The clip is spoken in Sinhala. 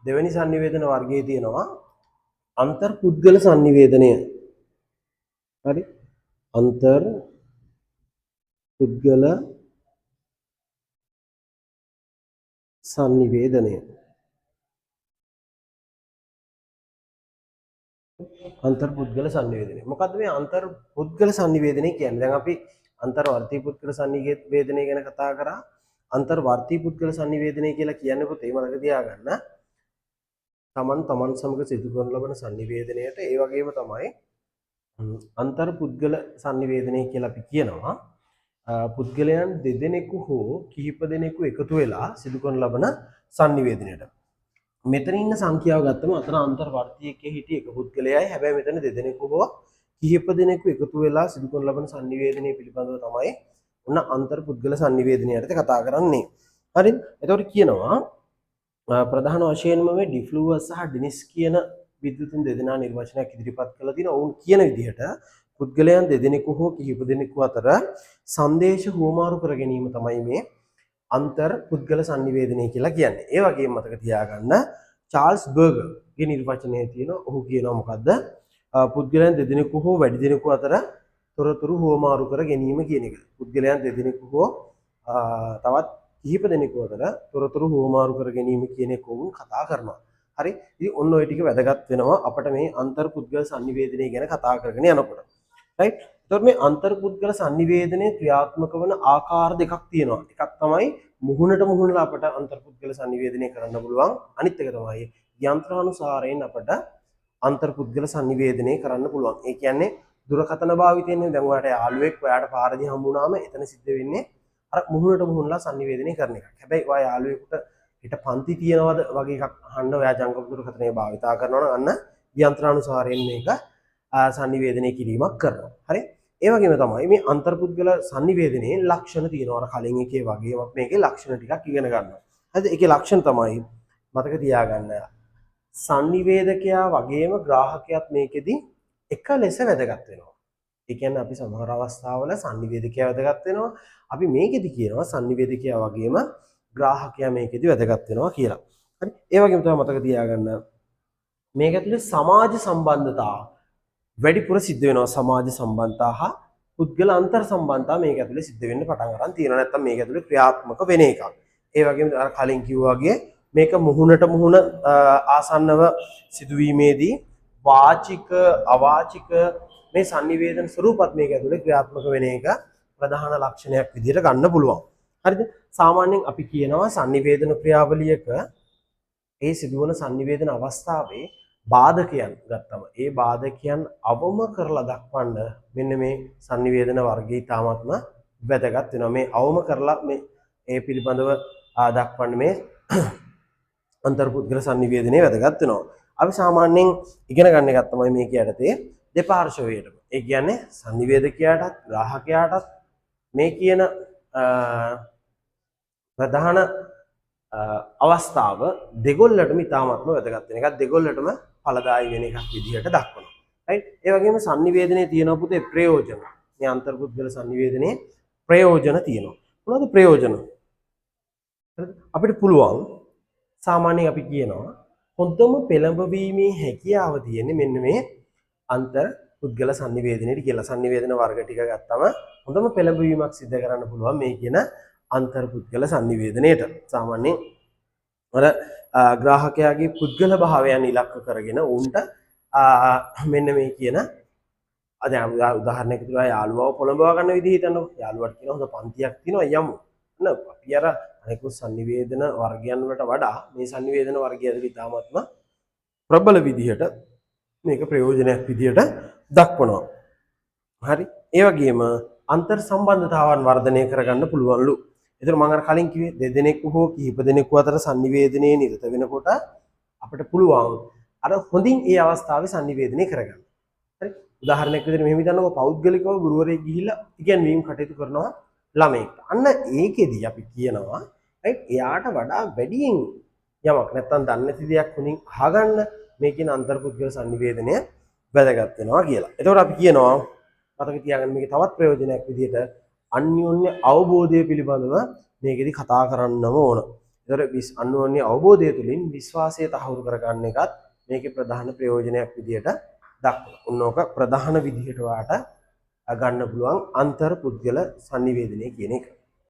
දෙවෙනි sannivedana වර්ගයේ තියෙනවා අන්තර් පුද්ගල sannivedanය. හරි? අන්තර් පුද්ගල sannivedanය. අන්තර් පුද්ගල sannivedanය. මොකද්ද මේ අන්තර් පුද්ගල sannivedanය කියන්නේ? දැන් අපි අන්තර් වර්ති පුද්ගල sannivedanය ගැන කතා කරා. අන්තර් වර්ති පුද්ගල sannivedanය කියලා කියන්නේ පුතේ මතක තියාගන්න. තමන් සමග සිදු කරන ලබන sannivedanයට ඒ වගේම තමයි අන්තර් පුද්ගල sannivedanය කියලා අපි කියනවා. පුද්ගලයන් දෙදෙනෙකු හෝ කිහිප දෙනෙකු එකතු වෙලා සිදු කරන ලබන sannivedanයට. මෙතන ඉන්න සංඛ්‍යාව ගත්තම අතන අන්තර් වර්තියකේ හිටි එක පුද්ගලයයි. හැබැයි මෙතන දෙදෙනෙකු හෝ කිහිප දෙනෙකු එකතු වෙලා සිදු කරන ලබන sannivedanය පිළිබඳව තමයි ඔන්න අන්තර් පුද්ගල sannivedanයට කතා කරන්නේ. හරිද? එතකොට කියනවා ප්‍රධාන වශයෙන්ම මේ ඩිෆ්ලුවස් සහ ඩිනිස් කියන විද්‍යුතුන් දෙදෙනා නිර්වචනයක් ඉදිරිපත් කළා තියෙනවා. ඔවුන් කියන විදිහට පුද්ගලයන් දෙදෙනෙකු හෝ කිහිප දෙනෙකු අතර සංදේශ හුවමාරු කර ගැනීම තමයි මේ අන්තර් පුද්ගල sannivedanය කියලා කියන්නේ. ඒ වගේම මතක තියාගන්න චාල්ස් බර්ගර්ගේ නිර්වචනයේ තියෙන ඔහු කියනවා මොකද්ද? පුද්ගලයන් දෙදෙනෙකු හෝ වැඩි දෙනෙකු අතර තොරතුරු හුවමාරු කර ගැනීම කියන එක. පුද්ගලයන් දෙදෙනෙකු හෝ තවත් කිහිප දෙනෙකු අතර තොරතුරු හුවමාරු කර ගැනීම කියන එක උන් කතා කරනවා. හරි? ඉතින් ඔන්න ඔය ටික වැදගත් වෙනවා අපිට මේ අන්තර් පුද්ගල sannivedanය ගැන කතා කරගෙන යනකොට. රයිට්? එතකොට මේ අන්තර් පුද්ගල sannivedanය ක්‍රියාත්මක වන ආකාර දෙකක් තියෙනවා. එකක් තමයි මුහුණට මුහුණලා අපිට අන්තර් පුද්ගල sannivedanය කරන්න පුළුවන්. අනිත් එක තමයි යන්ත්‍රානුසාරයෙන් අපිට අන්තර් පුද්ගල sannivedanය කරන්න පුළුවන්. ඒ කියන්නේ දුරකථන භාවිතයෙන් දැන් ඔයාලට යාළුවෙක් ඔයාලට පාරදී හම්බුනාම එතන සිද්ධ වෙන්නේ අර මුහුණට මුහුණලා sannivedanය කරන එක. හැබැයි ඔයා යාළුවෙකුට හිට පන්ති තියනවද වගේ එකක් අහන්න ඔයා ජංගම දුරකථනය භාවිතා කරනවා නම් අන්න යන්ත්‍රානුසාරයෙන් මේක sannivedanය කිරීමක් කරනවා. හරි? ඒ වගේම තමයි මේ අන්තර් පුද්ගල sannivedanයේ ලක්ෂණ තියෙනවා. අර කලින් එකේ වගේම මේකේ ලක්ෂණ ටිකක් ඉගෙන ගන්නවා. හරිද? ඒකේ ලක්ෂණ තමයි මතක තියාගන්න. sannivedakaya වගේම ග්‍රාහකයාත් මේකෙදි එක ලෙස වැදගත් වෙනවා. ඒ කියන්නේ අපි සමහර අවස්ථාවල sannivedakaya වැදගත් වෙනවා. අපි මේකෙදි කියනවා sannivedakaya වගේම ග්‍රාහකයා මේකෙදි වැදගත් වෙනවා කියලා. හරි? ඒ වගේම තමයි මතක තියාගන්න මේක ඇතුලේ සමාජ සම්බන්ධතා වැඩිපුර සිද්ධ වෙනවා. සමාජ සම්බන්ධතා හා පුද්ගල අන්තර් සම්බන්ධතා මේක ඇතුලේ සිද්ධ වෙන්න පටන් ගන්න තියෙනවා. නැත්තම් මේක ඇතුලේ ක්‍රියාත්මක වෙන එකක්. ඒ වගේම අර කලින් කිව්වා වගේ මේක මුහුණට මුහුණ ආසන්නව සිදුවීමේදී වාචික අවාචික මේ sannivedana ස්වරූපත් මේක ඇතුලේ ක්‍රියාත්මක වෙන එක ප්‍රධාන ලක්ෂණයක් විදිහට ගන්න පුළුවන්. හරිද? සාමාන්‍යයෙන් අපි කියනවා sannivedana ක්‍රියාවලියක ඒ සිදුවන sannivedana අවස්ථාවේ බාධකයන් ගත්තම ඒ බාධකයන් අවම කරලා දක්වන්න මෙන්න මේ sannivedana වර්ගය තාමත්ම වැදගත් වෙනවා. මේ අවම කරලා මේ ඒ පිළිබඳව දක්වන්න මේ අන්තර් පුද්ගල sannivedanය වැදගත් වෙනවා. අපි සාමාන්‍යයෙන් ඉගෙන ගන්න එකක් තමයි මේක යටතේ දෙපාර්ශවයටම. ඒ කියන්නේ sannivedakayaටත් ග්‍රාහකයාටත් මේ කියන ප්‍රධාන අවස්ථාව දෙගොල්ලටම ඉතාමත්ම වැදගත් වෙන එකක්. දෙගොල්ලටම ඵලදායී වෙන එකක් විදිහට දක්වනවා. රයිට්? ඒ වගේම sannivedanයේ තියෙන පුතේ ප්‍රයෝජන. මේ අන්තර් පුද්ගල sannivedanයේ ප්‍රයෝජන තියෙනවා. මොනවද ප්‍රයෝජන? අපිට පුළුවන් සාමාන්‍යයෙන් අපි කියනවා හොඳම පෙළඹවීමේ හැකියාව තියෙන්නේ මෙන්න මේ අන්තර් පුද්ගල sannivedanයට කියලා. sannivedana වර්ග ටික ගත්තම හොඳම පෙළඹවීමක් සිදු කරන්න පුළුවන් මේ කියන අන්තර් පුද්ගල sannivedanයට. සාමාන්‍යයෙන් අර ග්‍රාහකයාගේ පුද්ගල භාවයන් ඉලක්ක කරගෙන උන්ට මෙන්න මේ කියන දැන් උදාහරණයක් විදිහට යාළුවව පොළඹවා ගන්න විදිහ හිතන්නකො. යාළුවාට කියන හොඳ පන්තියක් තියෙනවා යමු. නේද? අපි අර අනිකුත් sannivedana වර්ගයන් වලට වඩා මේ sannivedana වර්ගය ඇතුළේ ඉතාමත්ම ප්‍රබල විදිහට මේක ප්‍රයෝජනයක් විදිහට දක්වනවා. හරි? ඒ වගේම අන්තර් සම්බන්ධතාවන් වර්ධනය කරගන්න පුළුවන්ලු. ඒතර මම අර කලින් කිව්වේ දෙදෙනෙකු හෝ කිහිප දෙනෙකු අතර sannivedanයේ නිරත වෙනකොට අපිට පුළුවන් අර හොඳින් ඒ අවස්ථාවේ sannivedanය කරගන්න. හරි? උදාහරණයක් විදිහට මෙහෙම හිතන්නකෝ පෞද්ගලිකව ගුරුවරයෙක් ගිහිල්ලා ඉගැන්වීම් කටයුතු කරනවා ළමයෙක්ට. අන්න ඒකෙදි අපි කියනවා රයිට් එයාට වඩා වැඩියෙන් යමක් නැත්තම් දන්නේ නැති දෙයක් හොඳින් අහගන්න මේ කියන අන්තර් පුද්ගල sannivedanය වැදගත් වෙනවා කියලා. එතකොට අපි කියනවා මතක තියාගන්න මේකේ තවත් ප්‍රයෝජනයක් විදිහට අන්‍යෝන්‍ය අවබෝධය පිළිබඳව මේකෙදි කතා කරන්නම ඕන. ඒතර අන්‍යෝන්‍ය අවබෝධය තුළින් විශ්වාසය තහවුරු කරගන්න එකත් මේකේ ප්‍රධාන ප්‍රයෝජනයක් විදියට දක්වනවා. උන්නෝක ප්‍රධාන විදිහට වාට ගන්න පුළුවන් අන්තර් පුද්ගල sannivedanaye කියන එක.